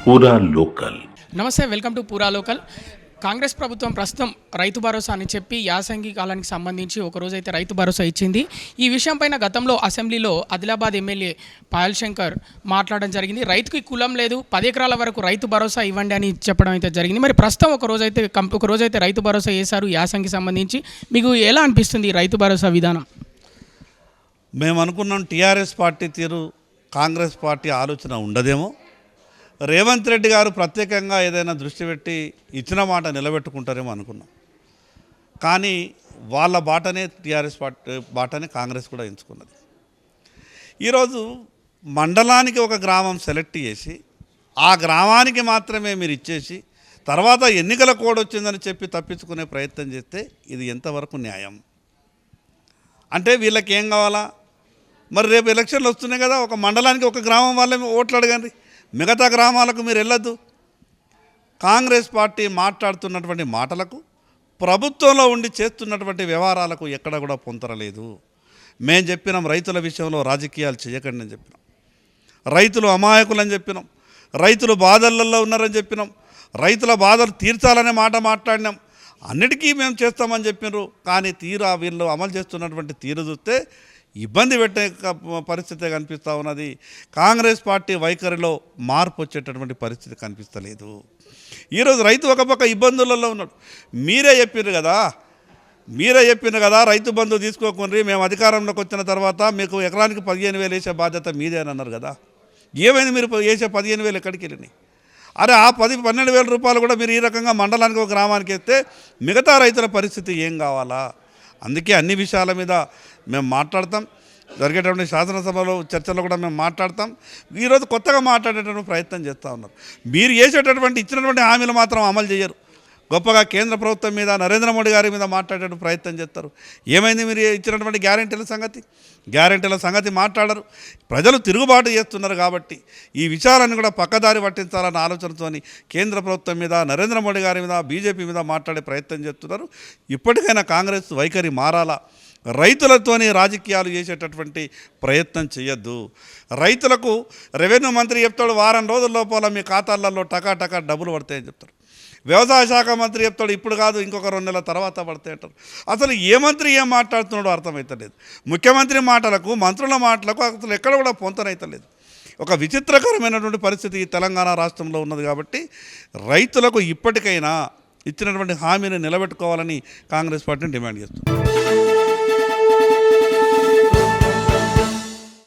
పూరా లోకల్. నమస్తే, welcome to పూరా లోకల్. కాంగ్రెస్ ప్రభుత్వం ప్రస్తుతం రైతు భరోసా అని చెప్పి యాసంగి కాలానికి సంబంధించి ఒకరోజైతే రైతు భరోసా ఇచ్చింది. ఈ విషయంపైన గతంలో అసెంబ్లీలో ఆదిలాబాద్ ఎమ్మెల్యే పాయల్ శంకర్ మాట్లాడడం జరిగింది. రైతుకి కులం లేదు, 10 ఎకరాల వరకు రైతు భరోసా ఇవ్వండి అని చెప్పడం అయితే జరిగింది. మరి ప్రస్తుతం ఒకరోజైతే రైతు భరోసా చేశారు యాసంగికి సంబంధించి. మీకు ఎలా అనిపిస్తుంది ఈ రైతు భరోసా విధానం? మేము అనుకున్నాం టీఆర్ఎస్ పార్టీ తీరు కాంగ్రెస్ పార్టీ ఆలోచన ఉండదేమో. రేవంత్ రెడ్డి గారు ప్రత్యేకంగా ఏదైనా దృష్టి పెట్టి ఇచ్చిన మాట నిలబెట్టుకుంటారేమో అనుకున్నాం. కానీ వాళ్ళ బాటనే టీఆర్ఎస్ పార్టీ బాటనే కాంగ్రెస్ కూడా ఎంచుకున్నది. ఈరోజు మండలానికి ఒక గ్రామం సెలెక్ట్ చేసి ఆ గ్రామానికి మాత్రమే మీరు ఇచ్చేసి తర్వాత ఎన్నికల కోడ్ వచ్చిందని చెప్పి తప్పించుకునే ప్రయత్నం చేస్తే ఇది ఎంతవరకు న్యాయం? అంటే వీళ్ళకి ఏం కావాలా? మరి రేపు ఎలక్షన్లు వస్తున్నాయి కదా, ఒక మండలానికి ఒక గ్రామం వాళ్ళే ఓట్లు అడగండి, మిగతా గ్రామాలకు మీరు వెళ్ళొద్దు. కాంగ్రెస్ పార్టీ మాట్లాడుతున్నటువంటి మాటలకు, ప్రభుత్వంలో ఉండి చేస్తున్నటువంటి వ్యవహారాలకు ఎక్కడ కూడా పొంతరలేదు. మేము చెప్పినాం రైతుల విషయంలో రాజకీయాలు చేయకండి అని చెప్పినాం. రైతులు అమాయకులని చెప్పినాం. రైతులు బాధలలో ఉన్నారని చెప్పినాం. రైతుల బాధలు తీర్చాలనే మాట మాట్లాడినాం. అన్నిటికీ మేము చేస్తామని చెప్పినారు. కానీ వీళ్ళు అమలు చేస్తున్నటువంటి తీరు చూస్తే ఇబ్బంది పెట్టే పరిస్థితి కనిపిస్తూ ఉన్నది. కాంగ్రెస్ పార్టీ వైఖరిలో మార్పు వచ్చేటటువంటి పరిస్థితి కనిపిస్తలేదు. ఈరోజు రైతు ఒక పక్క ఇబ్బందులలో ఉన్నాడు. మీరే చెప్పారు కదా రైతు బంధు తీసుకోకుండా మేము అధికారంలోకి వచ్చిన తర్వాత మీకు ఎకరానికి 15,000 వేసే బాధ్యత మీదే అని అన్నారు కదా. ఏమైంది? మీరు వేసే 15,000 ఎక్కడికి వెళ్ళినాయి? అరే ఆ 12,000 రూపాయలు కూడా మీరు ఈ రకంగా మండలానికి ఒక గ్రామానికి వేస్తే మిగతా రైతుల పరిస్థితి ఏం కావాలా? అందుకే అన్ని విషయాల మీద మేము మాట్లాడతాం. జరిగేటువంటి శాసనసభలో చర్చలో కూడా మేము మాట్లాడతాం. ఈరోజు కొత్తగా మాట్లాడేటువంటి ప్రయత్నం చేస్తూ ఉన్నారు. మీరు ఇచ్చినటువంటి హామీలు మాత్రం అమలు చేయరు. గొప్పగా కేంద్ర ప్రభుత్వం మీద, నరేంద్ర మోడీ గారి మీద మాట్లాడేటువంటి ప్రయత్నం చేస్తారు. ఏమైంది మీరు ఇచ్చినటువంటి గ్యారెంటీల సంగతి మాట్లాడరు. ప్రజలు తిరుగుబాటు చేస్తున్నారు కాబట్టి ఈ విషయాలను కూడా పక్కదారి పట్టించాలన్న ఆలోచనతో కేంద్ర ప్రభుత్వం మీద, నరేంద్ర మోడీ గారి మీద, బీజేపీ మీద మాట్లాడే ప్రయత్నం చేస్తున్నారు. ఇప్పటికైనా కాంగ్రెస్ వైఖరి మారాలా. రైతులతోని రాజకీయాలు చేసేటటువంటి ప్రయత్నం చేయొద్దు. రైతులకు రెవెన్యూ మంత్రి చెప్తాడు వారం రోజుల లోపల మీ ఖాతాలలో టకా డబ్బులు పడతాయని చెప్తారు. వ్యవసాయ శాఖ మంత్రి చెప్తాడు ఇప్పుడు కాదు ఇంకొక 2 నెలల తర్వాత పడతాయి అంటారు. అసలు ఏ మంత్రి ఏం మాట్లాడుతున్నాడో అర్థమవుతలేదు. ముఖ్యమంత్రి మాటలకు, మంత్రుల మాటలకు అసలు ఎక్కడ కూడా పొంతనవుతలేదు. ఒక విచిత్రకరమైనటువంటి పరిస్థితి ఈ తెలంగాణ రాష్ట్రంలో ఉన్నది. కాబట్టి రైతులకు ఇప్పటికైనా ఇచ్చినటువంటి హామీని నిలబెట్టుకోవాలని కాంగ్రెస్ పార్టీని డిమాండ్ చేస్తుంది.